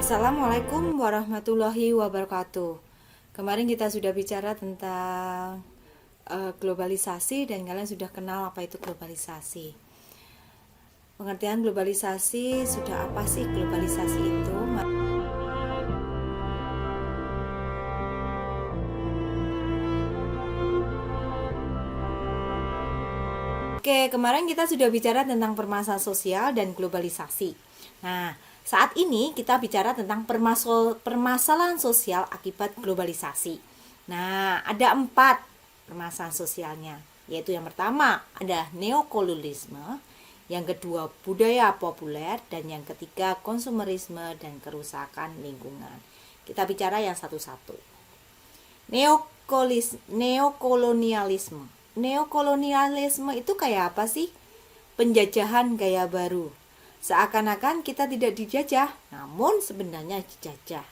Assalamualaikum warahmatullahi wabarakatuh. Kemarin kita sudah bicara tentang globalisasi dan kalian sudah kenal apa itu globalisasi. Pengertian globalisasi, sudah apa sih globalisasi itu? Oke, kemarin kita sudah bicara tentang permasalahan sosial dan globalisasi. Nah, saat ini kita bicara tentang permasalahan sosial akibat globalisasi. Nah, ada 4 permasalahan sosialnya, yaitu yang pertama ada neokolonialisme, yang kedua budaya populer, dan yang ketiga konsumerisme dan kerusakan lingkungan. Kita bicara yang satu-satu. Neokolonialisme. Neokolonialisme itu kayak apa sih? Penjajahan gaya baru. Seakan-akan kita tidak dijajah, namun sebenarnya dijajah.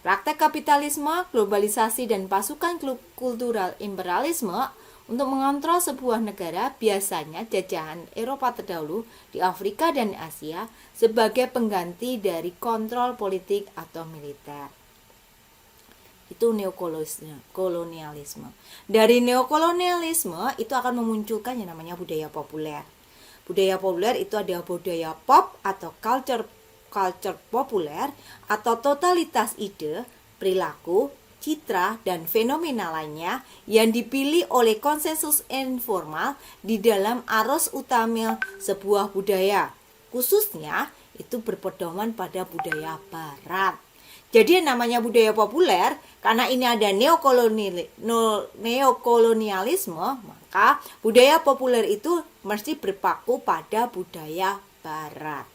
Praktek kapitalisme, globalisasi, dan pasukan kultural imperialisme untuk mengontrol sebuah negara, biasanya jajahan Eropa terdahulu di Afrika dan Asia, sebagai pengganti dari kontrol politik atau militer. Itu neokolonialisme. Dari neokolonialisme itu akan memunculkan yang namanya budaya populer. Budaya populer itu ada budaya pop atau culture populer atau totalitas ide, perilaku, citra, dan fenomena lainnya yang dipilih oleh konsensus informal di dalam arus utama sebuah budaya. Khususnya itu berpedoman pada budaya barat. Jadi yang namanya budaya populer, karena ini ada neokolonialisme, maka budaya populer itu mesti berpaku pada budaya barat.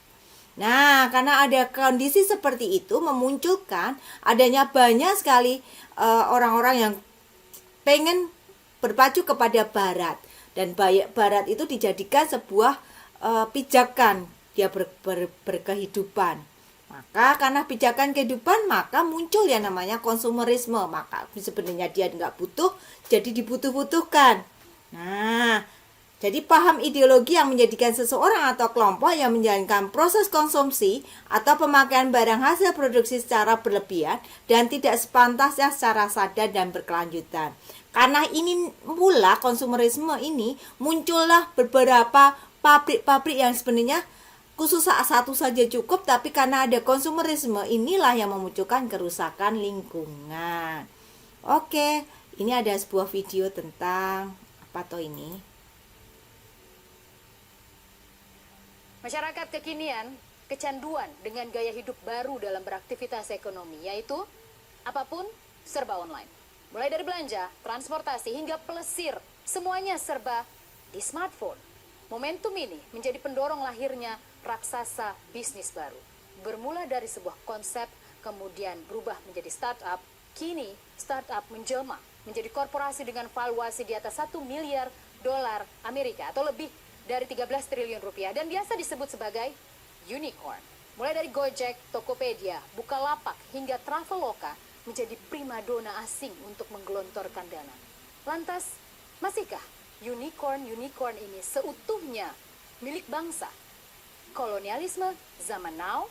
Nah, karena ada kondisi seperti itu memunculkan adanya banyak sekali orang-orang yang pengen berpacu kepada barat. Dan barat itu dijadikan sebuah pijakan, dia berkehidupan. Maka karena pijakan kehidupan, maka muncul yang namanya konsumerisme. Maka sebenarnya dia nggak butuh, jadi dibutuh-butuhkan. Nah, jadi paham ideologi yang menjadikan seseorang atau kelompok yang menjalankan proses konsumsi atau pemakaian barang hasil produksi secara berlebihan dan tidak sepantasnya secara sadar dan berkelanjutan. Karena ini pula konsumerisme ini muncullah beberapa pabrik-pabrik yang sebenarnya khusus satu saja cukup, tapi karena ada konsumerisme inilah yang memunculkan kerusakan lingkungan. Oke, ini ada sebuah video tentang apa toh ini? Masyarakat kekinian kecanduan dengan gaya hidup baru dalam beraktivitas ekonomi, yaitu apapun serba online. Mulai dari belanja, transportasi, hingga pelesir, semuanya serba di smartphone. Momentum ini menjadi pendorong lahirnya raksasa bisnis baru. Bermula dari sebuah konsep, kemudian berubah menjadi startup. Kini startup menjelma menjadi korporasi dengan valuasi di atas 1 miliar dolar Amerika atau lebih dari 13 triliun rupiah, dan biasa disebut sebagai unicorn. Mulai dari Gojek, Tokopedia, Bukalapak, hingga Traveloka menjadi primadona asing untuk menggelontorkan dana. Lantas, masihkah unicorn ini seutuhnya milik bangsa? Kolonialisme zaman now?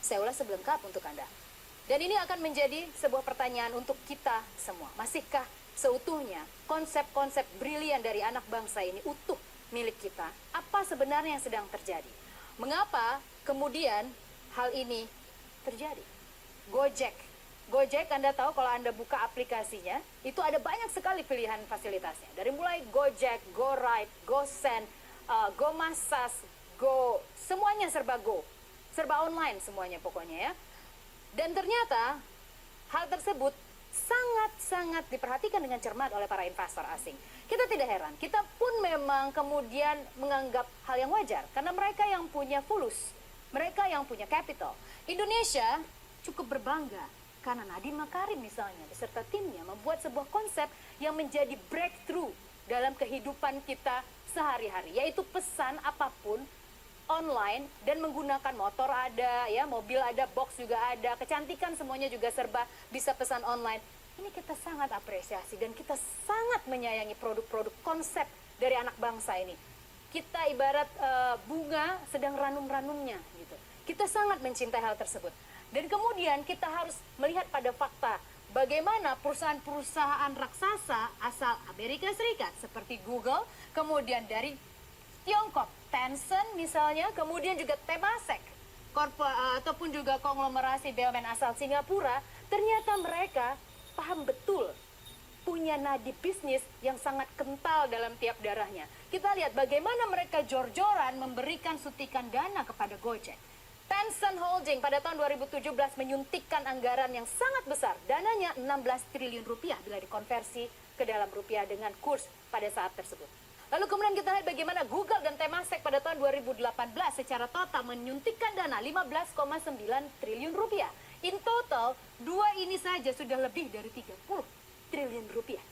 Saya ulas sebelengkap untuk Anda. Dan ini akan menjadi sebuah pertanyaan untuk kita semua. Masihkah seutuhnya konsep-konsep brilian dari anak bangsa ini utuh milik kita? Apa sebenarnya yang sedang terjadi? Mengapa kemudian hal ini terjadi? Gojek, Anda tahu kalau Anda buka aplikasinya, itu ada banyak sekali pilihan fasilitasnya. Dari mulai Gojek, GoRide, GoSend, GoMassas, semuanya serba go. Serba online semuanya pokoknya ya. Dan ternyata hal tersebut sangat-sangat diperhatikan dengan cermat oleh para investor asing. Kita tidak heran, kita pun memang kemudian menganggap hal yang wajar karena mereka yang punya fulus, mereka yang punya capital. Indonesia cukup berbangga karena Nadiem Makarim misalnya beserta timnya membuat sebuah konsep yang menjadi breakthrough dalam kehidupan kita sehari-hari, yaitu pesan apapun online dan menggunakan motor ada, ya, mobil ada, box juga ada, kecantikan semuanya juga serba bisa pesan online. Ini kita sangat apresiasi dan kita sangat menyayangi produk-produk konsep dari anak bangsa ini. Kita ibarat bunga sedang ranum-ranumnya gitu. Kita sangat mencintai hal tersebut. Dan kemudian kita harus melihat pada fakta bagaimana perusahaan-perusahaan raksasa asal Amerika Serikat seperti Google, kemudian dari Tiongkok, Tencent misalnya, kemudian juga Temasek, ataupun juga konglomerasi BUMN asal Singapura, ternyata mereka paham betul, punya nadi bisnis yang sangat kental dalam tiap darahnya. Kita lihat bagaimana mereka jor-joran memberikan suntikan dana kepada Gojek. Tencent Holding pada tahun 2017 menyuntikkan anggaran yang sangat besar. Dananya 16 triliun rupiah bila dikonversi ke dalam rupiah dengan kurs pada saat tersebut. Lalu kemudian kita lihat bagaimana Google dan Temasek pada tahun 2018 secara total menyuntikkan dana 15,9 triliun rupiah. In total, dua ini saja sudah lebih dari 30 triliun rupiah.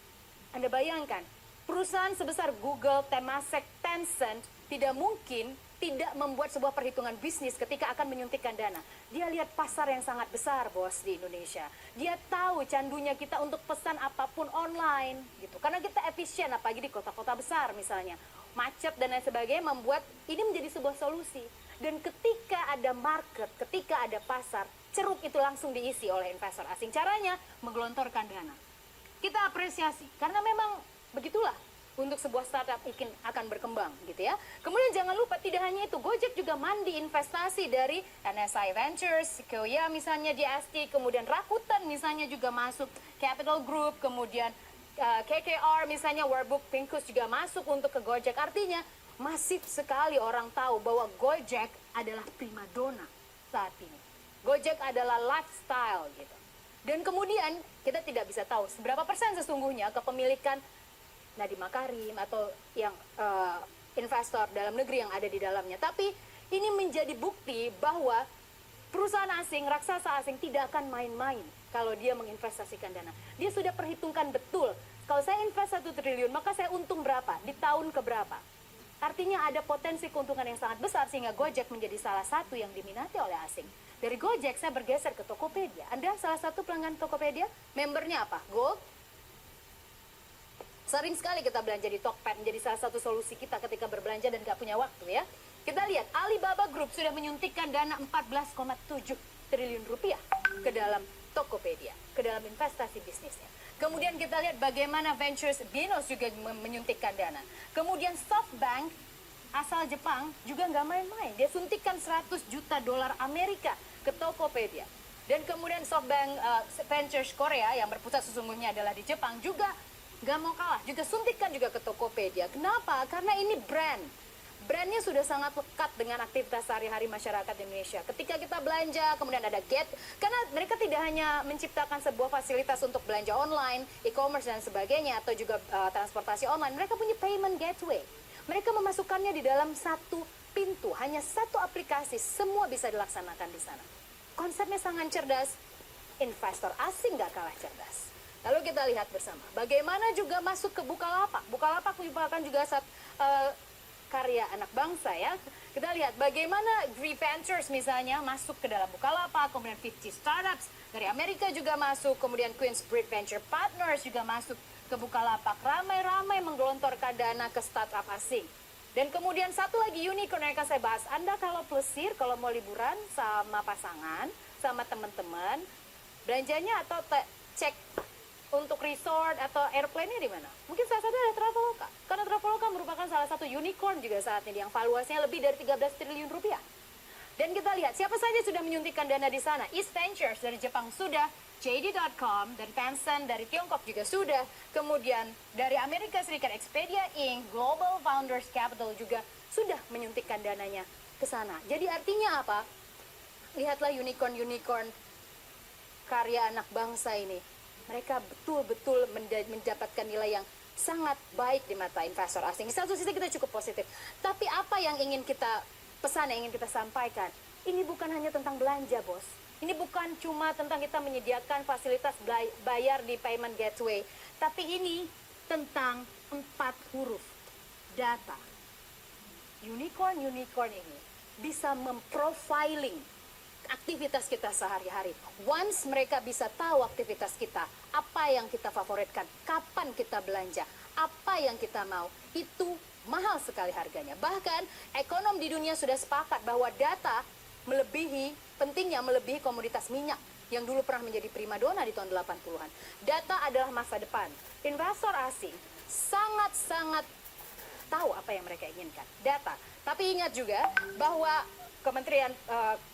Anda bayangkan, perusahaan sebesar Google, Temasek, Tencent tidak mungkin tidak membuat sebuah perhitungan bisnis ketika akan menyuntikkan dana. Dia lihat pasar yang sangat besar, bos, di Indonesia. Dia tahu candunya kita untuk pesan apapun online, gitu. Karena kita efisien, apalagi di kota-kota besar misalnya. Macet dan lain sebagainya membuat ini menjadi sebuah solusi. Dan ketika ada market, ketika ada pasar, ceruk itu langsung diisi oleh investor asing. Caranya menggelontorkan dana. Kita apresiasi, karena memang begitulah untuk sebuah startup akan berkembang gitu ya. Kemudian jangan lupa tidak hanya itu, Gojek juga mandi investasi dari NSI Ventures, Sequoia misalnya di ST, kemudian Rakuten misalnya juga masuk, Capital Group, kemudian KKR misalnya, Warburg Pincus juga masuk untuk ke Gojek. Artinya masif sekali orang tahu bahwa Gojek adalah primadona saat ini. Gojek adalah lifestyle gitu. Dan kemudian kita tidak bisa tahu seberapa persen sesungguhnya kepemilikan Nadiem Makarim atau yang investor dalam negeri yang ada di dalamnya. Tapi ini menjadi bukti bahwa perusahaan asing, raksasa asing tidak akan main-main kalau dia menginvestasikan dana. Dia sudah perhitungkan betul, kalau saya invest 1 triliun, maka saya untung berapa, di tahun keberapa. Artinya ada potensi keuntungan yang sangat besar sehingga Gojek menjadi salah satu yang diminati oleh asing. Dari Gojek saya bergeser ke Tokopedia. Anda salah satu pelanggan Tokopedia, membernya apa? Gold? Sering sekali kita belanja di Tokped, menjadi salah satu solusi kita ketika berbelanja dan gak punya waktu ya. Kita lihat Alibaba Group sudah menyuntikkan dana 14,7 triliun rupiah ke dalam Tokopedia, ke dalam investasi bisnisnya. Kemudian kita lihat bagaimana Ventures Binos juga menyuntikkan dana. Kemudian SoftBank asal Jepang juga nggak main-main. Dia suntikkan 100 juta dolar Amerika ke Tokopedia. Dan kemudian SoftBank Ventures Korea yang berpusat sesungguhnya adalah di Jepang juga nggak mau kalah, juga suntikan juga ke Tokopedia. Kenapa? Karena ini brand. Brandnya sudah sangat lekat dengan aktivitas sehari-hari masyarakat Indonesia. Ketika kita belanja, kemudian ada karena mereka tidak hanya menciptakan sebuah fasilitas untuk belanja online, e-commerce dan sebagainya, atau juga transportasi online, mereka punya payment gateway. Mereka memasukkannya di dalam satu pintu, hanya satu aplikasi, semua bisa dilaksanakan di sana. Konsepnya sangat cerdas, investor asing nggak kalah cerdas. Lalu kita lihat bersama, bagaimana juga masuk ke Bukalapak. Bukalapak merupakan juga karya anak bangsa ya. Kita lihat bagaimana Gree Ventures misalnya masuk ke dalam Bukalapak, kemudian 50 Startups dari Amerika juga masuk, kemudian Queensbridge Venture Partners juga masuk ke Bukalapak. Ramai-ramai menggelontorkan dana ke startup asing. Dan kemudian satu lagi unicorn yang akan saya bahas, Anda kalau plesir, kalau mau liburan sama pasangan, sama teman-teman, belanjanya atau cek untuk resort atau airplane-nya di mana? Mungkin salah satu adalah Traveloka. Karena Traveloka merupakan salah satu unicorn juga saat ini yang valuasinya lebih dari 13 triliun rupiah. Dan kita lihat siapa saja sudah menyuntikkan dana di sana. East Ventures dari Jepang sudah, JD.com dari Tencent dari Tiongkok juga sudah. Kemudian dari Amerika Serikat Expedia Inc, Global Founders Capital juga sudah menyuntikkan dananya ke sana. Jadi artinya apa? Lihatlah unicorn-unicorn karya anak bangsa ini. Mereka betul-betul mendapatkan nilai yang sangat baik di mata investor asing. Di satu sisi kita cukup positif. Tapi apa yang ingin kita pesan, yang ingin kita sampaikan, ini bukan hanya tentang belanja, bos. Ini bukan cuma tentang kita menyediakan fasilitas bayar di payment gateway. Tapi ini tentang 4 huruf, data. Unicorn-unicorn ini bisa memprofiling aktivitas kita sehari-hari. Once mereka bisa tahu aktivitas kita, apa yang kita favoritkan, kapan kita belanja, apa yang kita mau, itu mahal sekali harganya. Bahkan ekonom di dunia sudah sepakat bahwa data melebihi komoditas minyak yang dulu pernah menjadi primadona di tahun 80-an. Data adalah masa depan. Investor asing sangat-sangat tahu apa yang mereka inginkan. Data. Tapi ingat juga bahwa Kementerian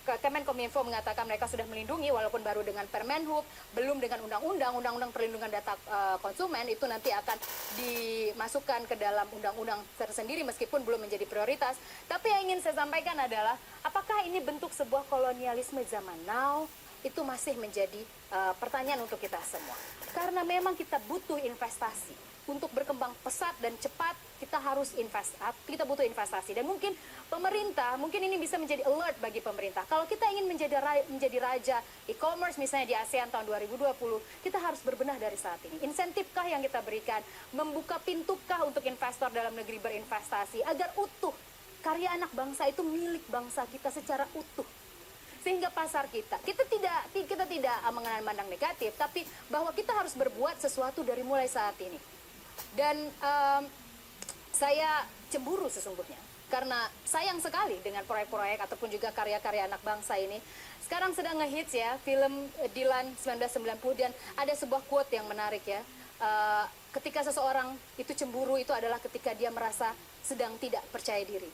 Kemenkominfo mengatakan mereka sudah melindungi, walaupun baru dengan Permenhub, belum dengan undang-undang perlindungan data konsumen. Itu nanti akan dimasukkan ke dalam undang-undang tersendiri meskipun belum menjadi prioritas. Tapi yang ingin saya sampaikan adalah, apakah ini bentuk sebuah kolonialisme zaman now? Itu masih menjadi pertanyaan untuk kita semua. Karena memang kita butuh investasi. Untuk berkembang pesat dan cepat, kita butuh investasi. Dan mungkin pemerintah, mungkin ini bisa menjadi alert bagi pemerintah. Kalau kita ingin menjadi raja e-commerce misalnya di ASEAN tahun 2020, kita harus berbenah dari saat ini. Insentifkah yang kita berikan? Membuka pintukah untuk investor dalam negeri berinvestasi agar utuh? Karya anak bangsa itu milik bangsa kita secara utuh. Sehingga pasar kita tidak memandang negatif, tapi bahwa kita harus berbuat sesuatu dari mulai saat ini. Dan saya cemburu sesungguhnya, karena sayang sekali dengan proyek-proyek ataupun juga karya-karya anak bangsa ini. Sekarang sedang ngehits ya, film Dilan 1990, dan ada sebuah quote yang menarik ya. Ketika seseorang itu cemburu, itu adalah ketika dia merasa sedang tidak percaya diri.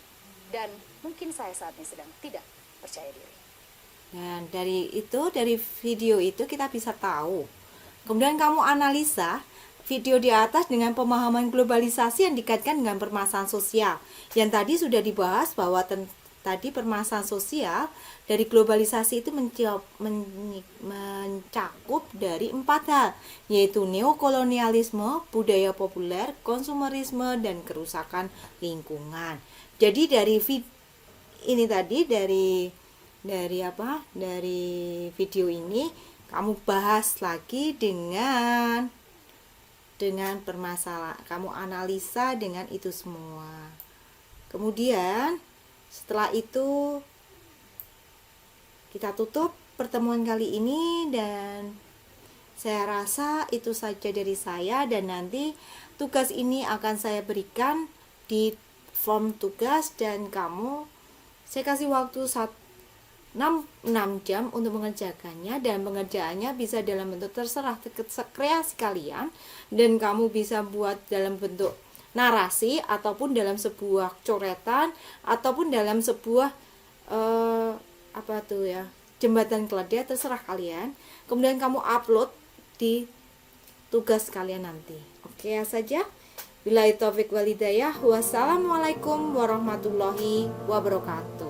Dan mungkin saya saat ini sedang tidak percaya diri. Dan dari video itu kita bisa tahu. Kemudian kamu analisa video di atas dengan pemahaman globalisasi yang dikaitkan dengan permasalahan sosial. Yang tadi sudah dibahas bahwa tadi permasalahan sosial dari globalisasi itu mencakup dari 4 hal, yaitu neokolonialisme, budaya populer, konsumerisme, dan kerusakan lingkungan. Jadi dari video ini kamu bahas lagi dengan permasalahan, kamu analisa dengan itu semua. Kemudian setelah itu kita tutup pertemuan kali ini, dan saya rasa itu saja dari saya. Dan nanti tugas ini akan saya berikan di form tugas, dan saya kasih waktu 6 jam untuk mengerjakannya, dan pengerjaannya bisa dalam bentuk terserah kreasi kalian, dan kamu bisa buat dalam bentuk narasi ataupun dalam sebuah coretan ataupun dalam sebuah jembatan keledai, terserah kalian. Kemudian kamu upload di tugas kalian nanti. Oke saja. Billahi taufik wal hidayah. Wassalamualaikum warahmatullahi wabarakatuh.